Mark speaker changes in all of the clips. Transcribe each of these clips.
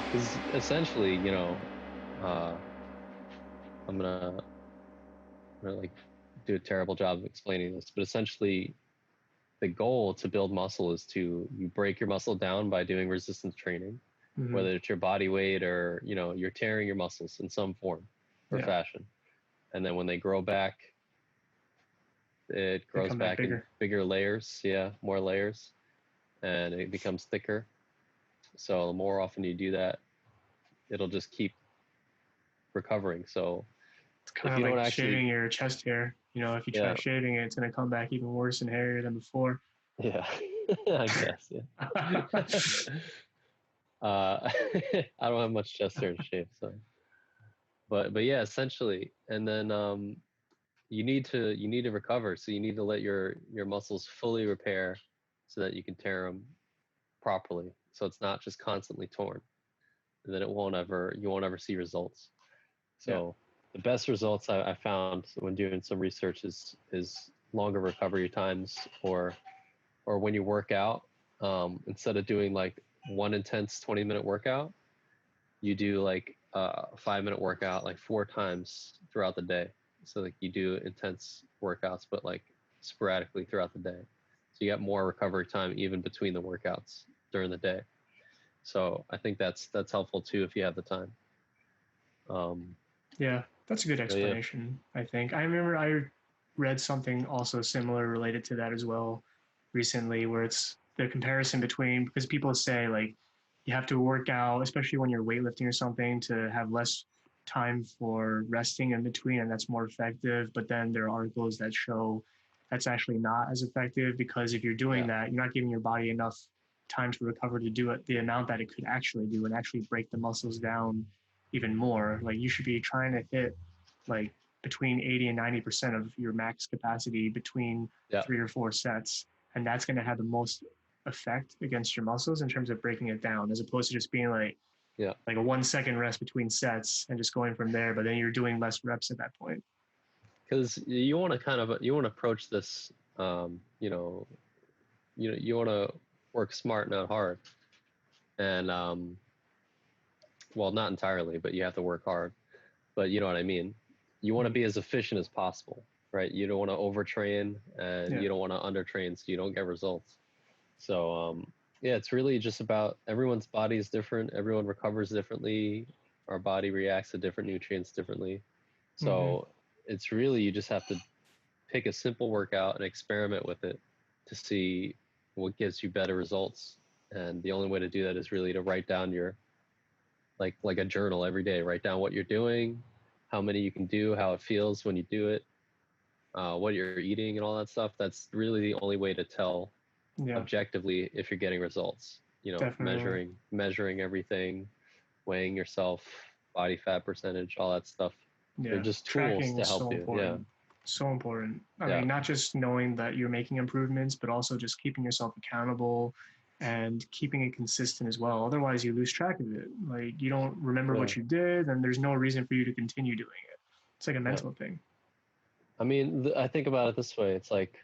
Speaker 1: Because essentially, uh, I'm gonna like do a terrible job of explaining this, but essentially, the goal to build muscle is to you break your muscle down by doing resistance training,
Speaker 2: Hmm.
Speaker 1: whether it's your body weight or you're tearing your muscles in some form or
Speaker 2: Yeah,
Speaker 1: fashion, and then when they grow back, it
Speaker 2: they
Speaker 1: grows
Speaker 2: come back
Speaker 1: back in
Speaker 2: bigger.
Speaker 1: bigger layers, yeah, more layers, and it becomes thicker. So the more often you do that, it'll just keep recovering. So
Speaker 2: It's kind
Speaker 1: if
Speaker 2: of
Speaker 1: you don't
Speaker 2: like
Speaker 1: actually,
Speaker 2: shaving your chest hair. If you try
Speaker 1: yeah,
Speaker 2: shaving it, it's going to come back even worse and hairier than before.
Speaker 1: yeah, I guess, yeah. I don't have much chest hair to shave, so but yeah, essentially, and then you need to recover. So you need to let your muscles fully repair, so that you can tear them properly. So it's not just constantly torn, and then you won't ever see results.
Speaker 2: Yeah.
Speaker 1: So the best results I found when doing some research is longer recovery times, or when you work out, instead of doing like one intense 20-minute workout, you do like a 5-minute workout like 4 times throughout the day. So like you do intense workouts, but like sporadically throughout the day. So you get more recovery time even between the workouts during the day. So I think that's helpful too if you have the time. Um,
Speaker 2: Yeah, that's a good
Speaker 1: but yeah,
Speaker 2: explanation, I think. I remember I read something also similar related to that as well recently, where it's the comparison between, because people say like you have to work out, especially when you're weightlifting or something, to have less time for resting in between, and that's more effective. But then there are articles that show that's actually not as effective because if you're doing
Speaker 1: yeah,
Speaker 2: that, you're not giving your body enough time to recover to do it the amount that it could actually do and actually break the muscles down even more. Like you should be trying to hit like between 80 and 90% of your max capacity between
Speaker 1: yeah,
Speaker 2: 3 or 4 sets. And that's going to have the most effect against your muscles in terms of breaking it down, as opposed to just being
Speaker 1: yeah.
Speaker 2: like a 1 second rest between sets and just going from there. But then you're doing less reps at that point.
Speaker 1: Because you want to approach this, you want to work smart, not hard, and well, not entirely, but you have to work hard. But you know what I mean. You want to
Speaker 2: Mm.
Speaker 1: be as efficient as possible, right? You don't want to overtrain, and
Speaker 2: Yeah,
Speaker 1: you don't want to undertrain, so you don't get results. So yeah, it's really just about everyone's body is different. Everyone recovers differently. Our body reacts to different nutrients differently.
Speaker 2: mm-hmm.
Speaker 1: So it's really you just have to pick a simple workout and experiment with it to see what gives you better results. And the only way to do that is really to write down your like a journal every day. Write down what you're doing, how many you can do, how it feels when you do it, what you're eating, and all that stuff. That's really the only way to tell
Speaker 2: Yeah,
Speaker 1: objectively if you're getting results.
Speaker 2: definitely.
Speaker 1: Measuring everything, weighing yourself, body fat percentage, all that stuff. They're
Speaker 2: Yeah,
Speaker 1: just tools
Speaker 2: tracking
Speaker 1: to
Speaker 2: is
Speaker 1: help
Speaker 2: so
Speaker 1: you. Yeah,
Speaker 2: important. So important. I
Speaker 1: yeah,
Speaker 2: mean, not just knowing that you're making improvements, but also just keeping yourself accountable and keeping it consistent as well. Otherwise, you lose track of it. Like, you don't remember
Speaker 1: yeah,
Speaker 2: what you did, and there's no reason for you to continue doing it. It's like a
Speaker 1: yeah.
Speaker 2: mental thing.
Speaker 1: I mean, I think about it this way. It's like,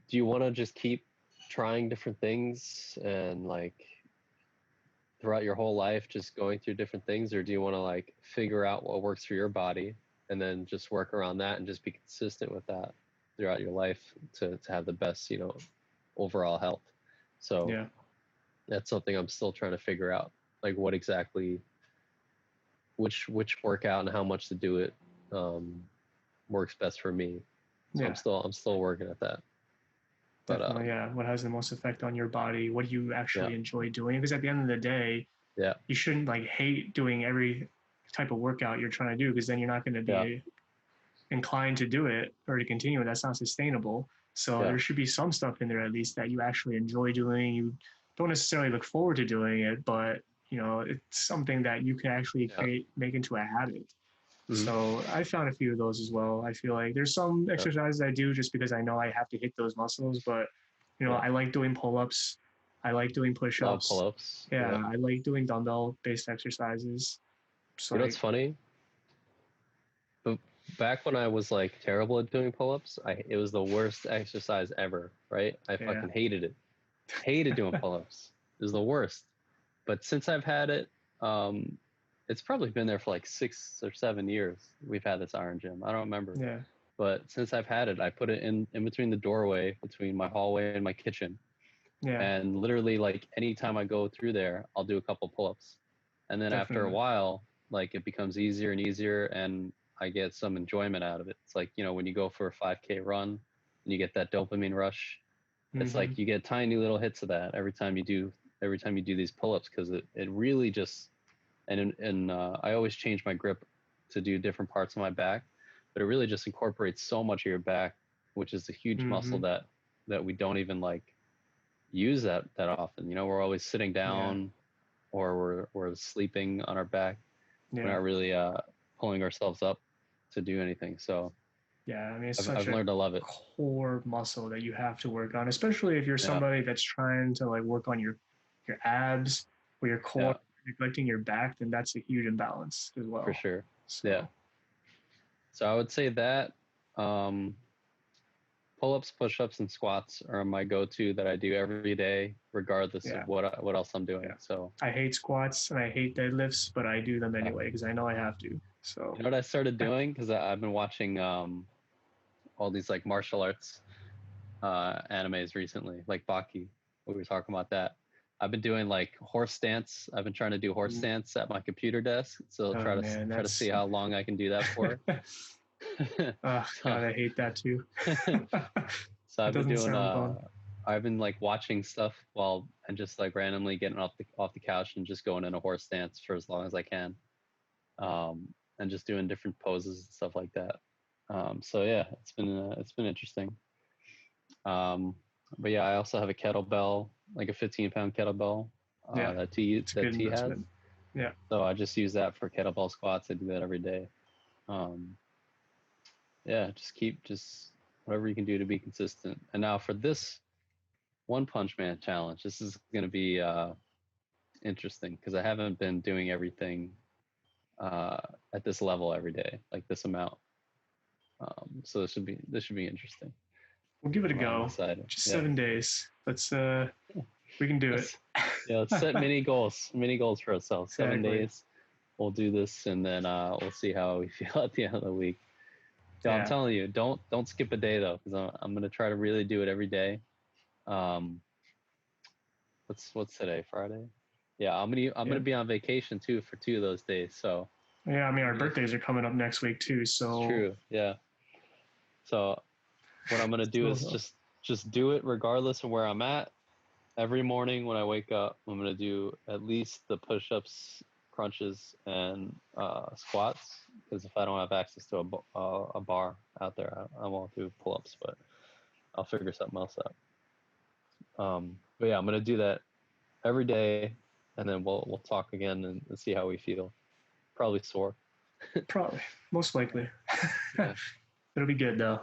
Speaker 1: do you want to just keep trying different things and like throughout your whole life just going through different things, or do you want to like figure out what works for your body and then just work around that and just be consistent with that throughout your life to have the best overall health? So
Speaker 2: Yeah.
Speaker 1: that's something I'm still trying to figure out, like what exactly, which workout and how much to do it, um, works best for me. So
Speaker 2: Yeah.
Speaker 1: I'm still working at that, but
Speaker 2: Definitely. Yeah. What has the most effect on your body? What do you
Speaker 1: yeah,
Speaker 2: actually enjoy doing? Because at the end of the day,
Speaker 1: yeah,
Speaker 2: you shouldn't like hate doing every type of workout you're trying to do because then you're not going to
Speaker 1: yeah,
Speaker 2: be inclined to do it or to continue it. That's not sustainable. So
Speaker 1: yeah,
Speaker 2: there should be some stuff in there at least that you actually enjoy doing. You don't necessarily look forward to doing it, but it's something that you can actually
Speaker 1: yeah,
Speaker 2: make into a habit.
Speaker 1: mm-hmm,
Speaker 2: So I found a few of those as well. I feel like there's some
Speaker 1: yeah,
Speaker 2: exercises I do just because I know I have to hit those muscles, but
Speaker 1: yeah.
Speaker 2: I like doing pull-ups. I like doing
Speaker 1: Love
Speaker 2: push-ups.
Speaker 1: pull-ups.
Speaker 2: Yeah,
Speaker 1: Yeah.
Speaker 2: I like doing dumbbell-based exercises. Just
Speaker 1: You know what's
Speaker 2: like,
Speaker 1: funny? But back when I was like terrible at doing pull-ups, it was the worst exercise ever, right? I
Speaker 2: yeah,
Speaker 1: fucking hated it. Hated doing pull-ups. It was the worst. But since I've had it, it's probably been there for like 6 or 7 years. We've had this iron gym. I don't remember.
Speaker 2: Yeah.
Speaker 1: But since I've had it, I put it in between the doorway between my hallway and my kitchen.
Speaker 2: Yeah.
Speaker 1: And literally, like, anytime I go through there, I'll do a couple pull-ups. And then after a
Speaker 2: Definitely.
Speaker 1: while, like, it becomes easier and easier, and I get some enjoyment out of it. It's like, when you go for a 5K run and you get that dopamine rush, it's like you get tiny little hits of that every time you do these pull-ups, because it really just, and I always change my grip to do different parts of my back, but it really just incorporates so much of your back, which is a huge muscle that we don't even like use that often. We're always sitting down, or we're sleeping on our back.
Speaker 2: Yeah.
Speaker 1: We're not really pulling ourselves up to do anything. So
Speaker 2: yeah, I mean, it's
Speaker 1: I've
Speaker 2: such
Speaker 1: learned to love it.
Speaker 2: core muscle that you have to work on, especially if you're somebody that's trying to like work on your abs or your core, neglecting your back, then that's a huge imbalance as well.
Speaker 1: For sure.
Speaker 2: So.
Speaker 1: Yeah. So I would say that pull-ups, push-ups, and squats are my go-to that I do every day, regardless of what else I'm doing. So
Speaker 2: I hate squats and I hate deadlifts, but I do them anyway because I know I have to. So
Speaker 1: you know what I started doing? Because I've been watching all these like martial arts animes recently, like Baki. We were talking about that. I've been doing like horse stance. I've been trying to do horse stance at my computer desk. So try to see how long I can do that for.
Speaker 2: God, I hate that too.
Speaker 1: So I've been doing I've been like watching stuff and just like randomly getting off the couch and just going in a horse stance for as long as I can, and just doing different poses and stuff like that. So yeah, it's been interesting. But yeah, I also have a kettlebell, like a 15-pound kettlebell that T has.
Speaker 2: Yeah.
Speaker 1: So I just use that for kettlebell squats. I do that every day. Yeah, just whatever you can do to be consistent. And now for this One Punch Man challenge, this is going to be interesting because I haven't been doing everything at this level every day, like this amount. So this should be interesting.
Speaker 2: We'll give it a go. Just 7 days. We can do it.
Speaker 1: Yeah, let's set mini goals for ourselves. Exactly. 7 days. We'll do this, and then we'll see how we feel at the end of the week. So I'm telling you, don't skip a day though, because I'm gonna try to really do it every day. What's today? Friday? Yeah, I'm gonna be on vacation too for 2 of those days. So
Speaker 2: yeah, I mean our birthdays are coming up next week too. So
Speaker 1: it's true. Yeah. So what I'm gonna do is just do it regardless of where I'm at. Every morning when I wake up, I'm gonna do at least the push-ups, crunches, and squats. Because if I don't have access to a bar out there, I won't do pull-ups, but I'll figure something else out. But yeah, I'm gonna do that every day, and then we'll talk again and see how we feel. Probably sore.
Speaker 2: Probably, most likely. It'll be good though.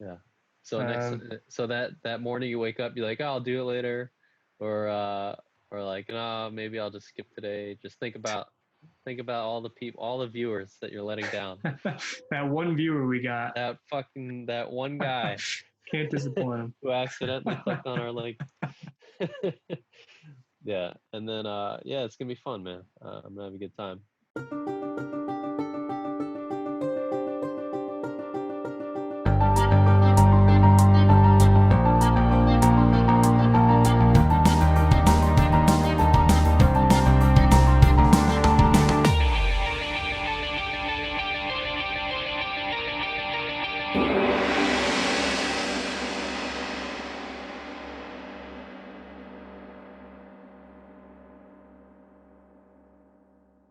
Speaker 1: Yeah. So so that morning you wake up, you're like, oh, I'll do it later, or like, no, maybe I'll just skip today. Just think about all the viewers that you're letting down.
Speaker 2: That one viewer we got.
Speaker 1: That one guy.
Speaker 2: Can't disappoint him.
Speaker 1: Who accidentally clicked on our link. Yeah, and then it's gonna be fun, man. I'm gonna have a good time.